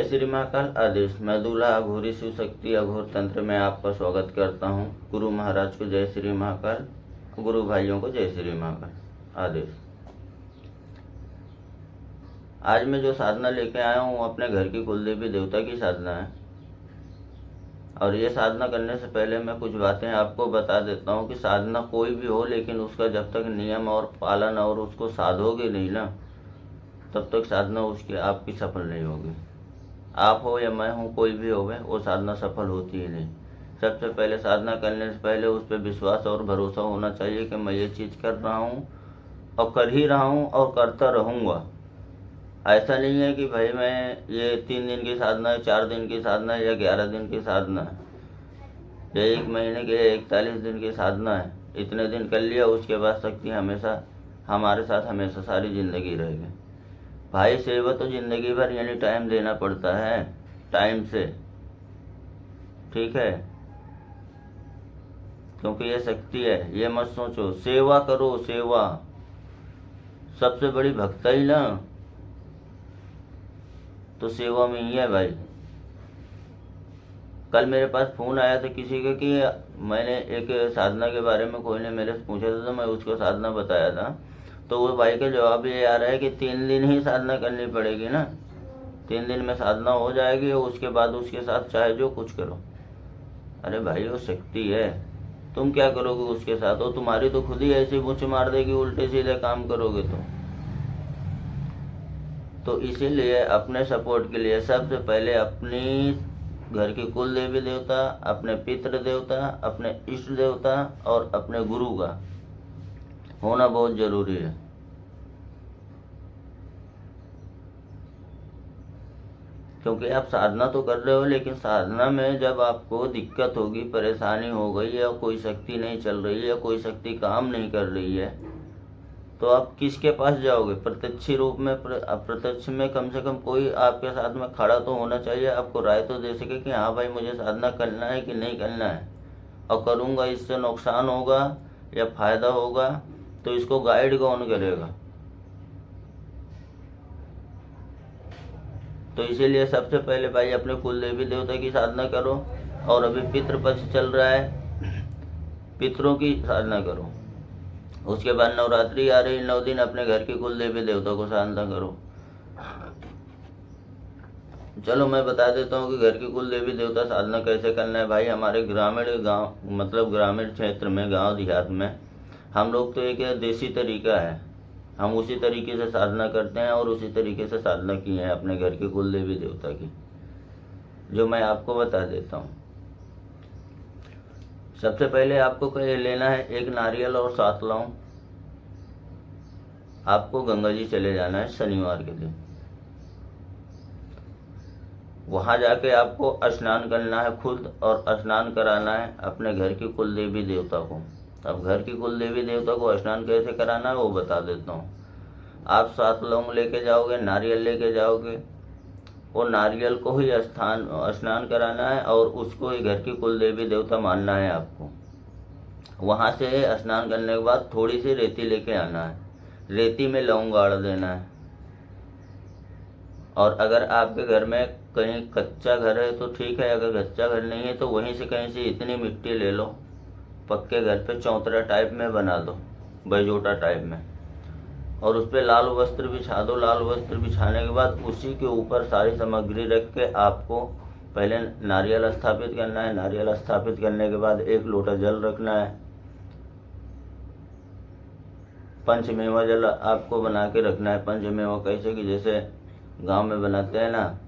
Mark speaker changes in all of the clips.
Speaker 1: श्री महाकाल आदेश। मैं दूल्हा अघोरी शिव शक्ति अघोर तंत्र में आपका स्वागत करता हूँ। गुरु महाराज को जय श्री महाकाल, गुरु भाइयों को जय श्री महाकाल आदेश। आज मैं जो साधना लेके आया हूँ अपने घर की कुलदेवी देवता की साधना है। और ये साधना करने से पहले मैं कुछ बातें आपको बता देता हूँ कि साधना कोई भी हो, लेकिन उसका जब तक नियम और पालन और उसको साधोगे नहीं ना, तब तक साधना उसकी आपकी सफल नहीं होगी। आप हो या मैं हूँ, कोई भी होवे, वो साधना सफल होती ही नहीं। सबसे पहले साधना करने से पहले उस पर विश्वास और भरोसा होना चाहिए कि मैं ये चीज़ कर रहा हूँ और कर ही रहा हूँ और करता रहूँगा। ऐसा नहीं है कि भाई मैं ये 3 दिन की साधना है, 4 दिन की साधना है या 11 दिन की साधना है या 1 महीने की 41 दिन की साधना है, इतने दिन कर लिया उसके बाद शक्ति हमेशा हमारे साथ हमेशा सारी ज़िंदगी रहेगी। भाई सेवा तो ज़िंदगी भर यानी टाइम देना पड़ता है, टाइम से, ठीक है, क्योंकि ये शक्ति है। ये मत सोचो सेवा करो, सेवा सबसे बड़ी भक्ति ना तो सेवा में ही है भाई। कल मेरे पास फ़ोन आया था किसी का कि मैंने एक साधना के बारे में कोई ने मेरे से पूछा था, तो मैं उसको साधना बताया था। तो वो भाई का जवाब ये आ रहा है कि 3 दिन ही साधना करनी पड़ेगी ना, 3 दिन में साधना हो जाएगी और उसके बाद उसके साथ चाहे जो कुछ करो। अरे भाई वो शक्ति है, तुम क्या करोगे उसके साथ? वो तुम्हारी तो खुद ही ऐसी बुच मार देगी उल्टे सीधे काम करोगे तो इसीलिए अपने सपोर्ट के लिए सबसे पहले अपनी घर की कुल देवी देवता, अपने पितृ देवता, अपने इष्ट देवता और अपने गुरु का होना बहुत ज़रूरी है। क्योंकि आप साधना तो कर रहे हो, लेकिन साधना में जब आपको दिक्कत होगी, परेशानी हो गई या कोई शक्ति नहीं चल रही है या कोई शक्ति काम नहीं कर रही है, तो आप किसके पास जाओगे? प्रत्यक्ष रूप में, अप्रत्यक्ष में कम से कम कोई आपके साथ में खड़ा तो होना चाहिए, आपको राय तो दे सके कि हाँ भाई मुझे साधना करना है कि नहीं करना है, और करूँगा इससे नुकसान होगा या फ़ायदा होगा, तो इसको गाइड कौन करेगा? तो इसीलिए सबसे पहले भाई अपने कुल देवी देवता की साधना करो। और अभी पितृपक्ष चल रहा है, पितरों की साधना करो। उसके बाद नवरात्रि आ रही, 9 दिन अपने घर की कुल देवी देवता को साधना करो। चलो मैं बता देता हूँ कि घर की कुल देवी देवता साधना कैसे करना है। भाई हमारे ग्रामीण गांव, मतलब ग्रामीण क्षेत्र में, गांव देहात में हम लोग तो एक देसी तरीका है, हम उसी तरीके से साधना करते हैं और उसी तरीके से साधना की है अपने घर के कुल देवी देवता की, जो मैं आपको बता देता हूँ। सबसे पहले आपको लेना है 1 नारियल और 7 लौंग। आपको गंगा जी चले जाना है शनिवार के दिन। वहाँ जाके आपको स्नान करना है खुद, और स्नान कराना है अपने घर की कुल देवी देवता को। अब घर की कुल देवी देवता को स्नान कैसे कराना है वो बता देता हूँ। आप 7 लौंग लेके जाओगे, नारियल लेके जाओगे, वो नारियल को ही स्नान कराना है और उसको ही घर की कुल देवी देवता मानना है आपको। वहाँ से स्नान करने के बाद थोड़ी सी रेती लेके आना है, रेती में लौंग गाड़ देना है। और अगर आपके घर में कहीं कच्चा घर है तो ठीक है, अगर कच्चा घर नहीं है तो वहीं से कहीं से इतनी मिट्टी ले लो, पक्के घर पे चौतरा टाइप में बना दो, बैजोटा टाइप में, और उस पर लाल वस्त्र बिछा दो। लाल वस्त्र बिछाने के बाद उसी के ऊपर सारी सामग्री रख के आपको पहले नारियल स्थापित करना है। नारियल स्थापित करने के बाद 1 लोटा जल रखना है। पंचमेवा जल आपको बना के रखना है। पंचमेवा कैसे कि जैसे गांव में बनाते हैं ना,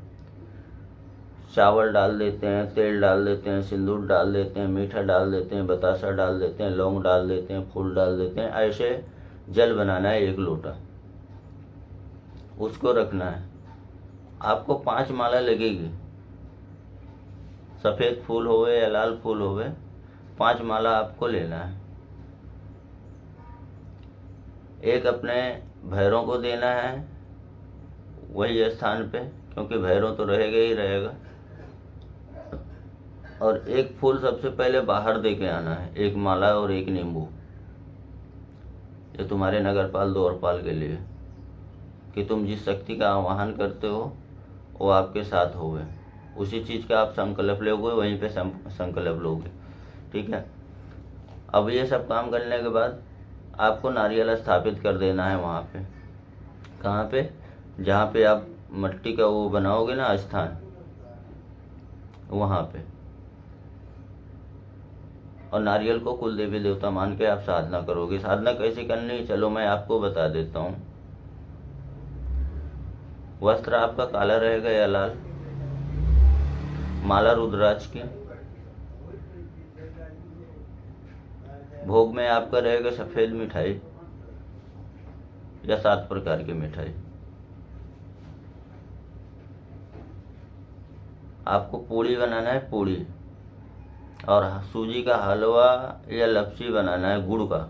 Speaker 1: चावल डाल देते हैं, तेल डाल देते हैं, सिंदूर डाल देते हैं, मीठा डाल देते हैं, बतासा डाल देते हैं, लौंग डाल देते हैं, फूल डाल देते हैं, ऐसे जल बनाना है 1 लोटा, उसको रखना है। आपको 5 माला लगेगी, सफ़ेद फूल होवे या लाल फूल होवे, 5 माला आपको लेना है। एक अपने भैरों को देना है वही स्थान पे, क्योंकि भैरों तो रहेगा ही रहेगा। और 1 फूल सबसे पहले बाहर दे के आना है, 1 माला और 1 नींबू, ये तुम्हारे नगरपाल द्वारपाल के लिए, कि तुम जिस शक्ति का आवाहन करते हो वो आपके साथ होवे। उसी चीज़ का आप संकल्प लोगे, वहीं पे संकल्प लोगे। ठीक है। अब ये सब काम करने के बाद आपको नारियल स्थापित कर देना है वहाँ पे। कहाँ पे? जहाँ पे आप मट्टी का वो बनाओगे ना स्थान, वहाँ पे। और नारियल को कुल देवी देवता मान के आप साधना करोगे। साधना कैसे करनी है, चलो मैं आपको बता देता हूँ। वस्त्र आपका काला रहेगा या लाल, माला रुद्राक्ष की, भोग में आपका रहेगा सफ़ेद मिठाई या 7 प्रकार की मिठाई। आपको पूड़ी बनाना है, पूड़ी, और सूजी का हलवा या लपसी बनाना है गुड़ का।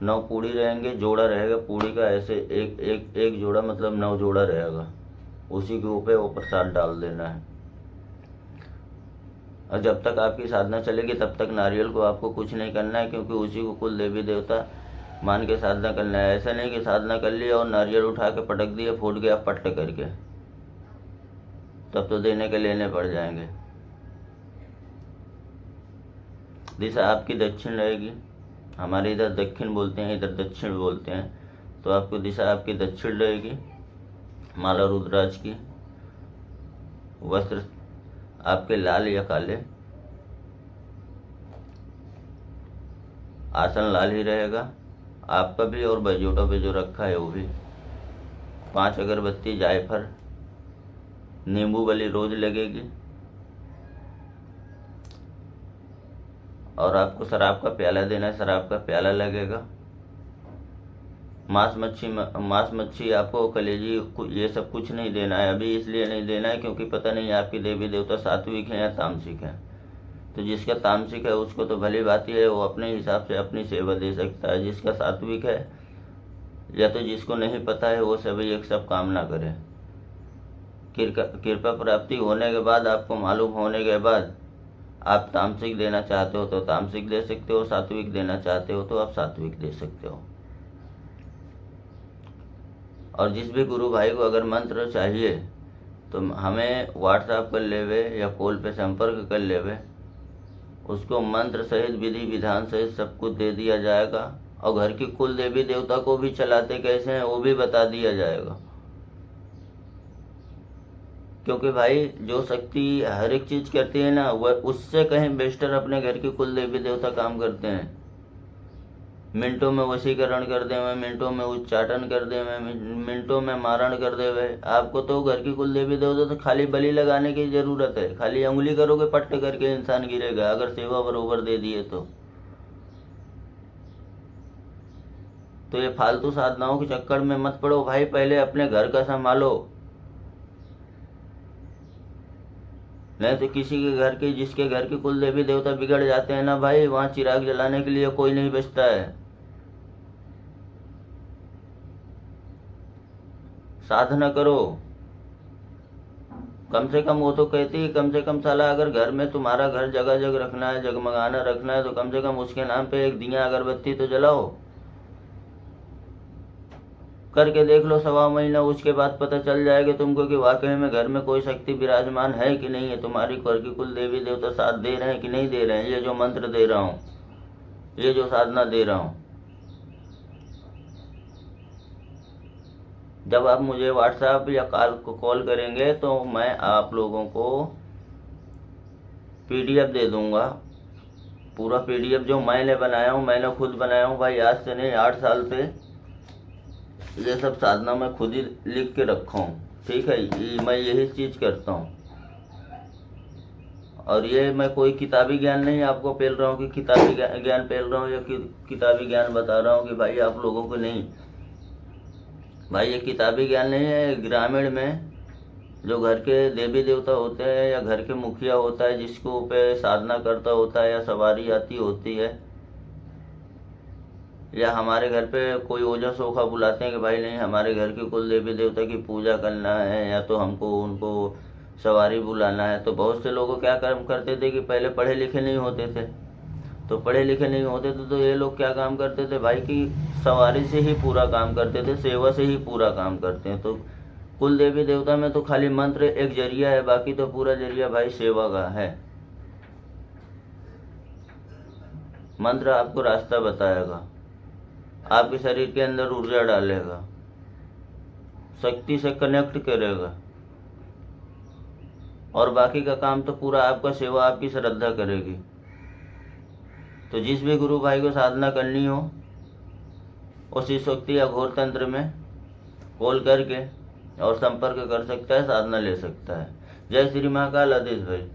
Speaker 1: 9 पूड़ी रहेंगे, जोड़ा रहेगा पूड़ी का, ऐसे एक जोड़ा, मतलब 9 जोड़ा रहेगा। उसी के ऊपर वो प्रसाद डाल देना है। और जब तक आपकी साधना चलेगी तब तक नारियल को आपको कुछ नहीं करना है, क्योंकि उसी को कुल देवी देवता मान के साधना करना है। ऐसा नहीं कि साधना कर लिया और नारियल उठा के पटक दिया, फूट गया पट करके, तब तो देने के लेने पड़ जाएंगे। दिशा आपकी दक्षिण रहेगी। हमारे इधर दक्षिण बोलते हैं, इधर दक्षिण बोलते हैं, तो आपको दिशा आपकी दक्षिण रहेगी। माला रुद्राक्ष की, वस्त्र आपके लाल या काले, आसन लाल ही रहेगा आपका भी, और बैजोटा पे जो रखा है वो भी। 5 अगरबत्ती, जायफल, नींबू वाली रोज लगेगी। और आपको शराब का प्याला देना है, शराब का प्याला लगेगा। मांस मच्छी आपको, कलेजी, ये सब कुछ नहीं देना है। अभी इसलिए नहीं देना है क्योंकि पता नहीं आपकी देवी देवता सात्विक हैं या तामसिक हैं। तो जिसका तामसिक है उसको तो भली बात ही है, वो अपने हिसाब से अपनी सेवा दे सकता है। जिसका सात्विक है या तो जिसको नहीं पता है, वो सभी एक सब काम ना करे। कृपा प्राप्ति होने के बाद, आपको मालूम होने के बाद, आप तामसिक देना चाहते हो तो तामसिक दे सकते हो, सात्विक देना चाहते हो तो आप सात्विक दे सकते हो। और जिस भी गुरु भाई को अगर मंत्र चाहिए तो हमें व्हाट्सएप कर लेवे या कॉल पे संपर्क कर लेवे, उसको मंत्र सहित विधि विधान सहित सब कुछ दे दिया जाएगा। और घर की कुल देवी देवता को भी चलाते कैसे हैं वो भी बता दिया जाएगा। क्योंकि भाई जो शक्ति हर एक चीज़ करती है ना, वह उससे कहीं बेस्टर अपने घर की कुल देवी देवता काम करते हैं। मिनटों में वशीकरण कर देवे, मिनटों में उच्चाटन कर देवे, मिनटों में मारण कर देवे। आपको तो घर की कुल देवी देवता तो खाली बलि लगाने की ज़रूरत है। खाली उंगली करोगे पट करके इंसान गिरेगा, अगर सेवा बरोबर दे दिए तो ये फालतू साधनाओं के चक्कर में मत पड़ो भाई। पहले अपने घर का संभालो, नहीं तो किसी के घर के, जिसके घर के कुल देवी देवता बिगड़ जाते हैं ना भाई, वहाँ चिराग जलाने के लिए कोई नहीं बचता है। साधना करो। कम से कम वो तो कहती है, कम से कम साला अगर घर में तुम्हारा घर जगह जग रखना है, जगमगाना रखना है, तो कम से कम उसके नाम पे एक दिया अगरबत्ती तो जलाओ। करके देख लो 1.25 महीना, उसके बाद पता चल जाएगा तुमको कि वाकई में घर में कोई शक्ति विराजमान है कि नहीं है। तुम्हारी घर की कुल देवी देवता साथ दे रहे हैं कि नहीं दे रहे हैं। ये जो मंत्र दे रहा हूँ, ये जो साधना दे रहा हूँ, जब आप मुझे व्हाट्सएप या कॉल करेंगे तो मैं आप लोगों को PDF दे दूंगा। पूरा PDF जो मैंने बनाया हूँ, मैंने खुद बनाया हूँ भाई। आज से नहीं, 8 साल से ये सब साधना मैं खुद ही लिख के रखा हूँ। ठीक है, मैं यही चीज़ करता हूँ। और ये मैं कोई किताबी ज्ञान नहीं आपको पेल रहा हूँ कि किताबी ज्ञान पेल रहा हूँ या किताबी ज्ञान बता रहा हूँ कि भाई आप लोगों को नहीं। भाई ये किताबी ज्ञान नहीं है। ग्रामीण में जो घर के देवी देवता होते हैं या घर के मुखिया होता है, जिसको पे साधना करता होता है या सवारी आती होती है, या हमारे घर पे कोई ओझा सोखा बुलाते हैं कि भाई नहीं हमारे घर की कुल देवी देवता की पूजा करना है, या तो हमको उनको सवारी बुलाना है। तो बहुत से लोग क्या कर्म करते थे कि पहले पढ़े लिखे नहीं होते थे, तो पढ़े लिखे नहीं होते तो ये लोग क्या काम करते थे भाई कि सवारी से ही पूरा काम करते थे, सेवा से ही पूरा काम करते हैं। तो कुल देवी देवता में तो खाली मंत्र एक जरिया है, बाकी तो पूरा जरिया भाई सेवा का है। मंत्र आपको रास्ता बताएगा, आपके शरीर के अंदर ऊर्जा डालेगा, शक्ति से कनेक्ट करेगा, और बाकी का काम तो पूरा आपका सेवा आपकी श्रद्धा करेगी। तो जिस भी गुरु भाई को साधना करनी हो उस शक्ति या घोर तंत्र में कॉल करके और संपर्क कर सकता है, साधना ले सकता है। जय श्री महाकाल। आदेश भाई।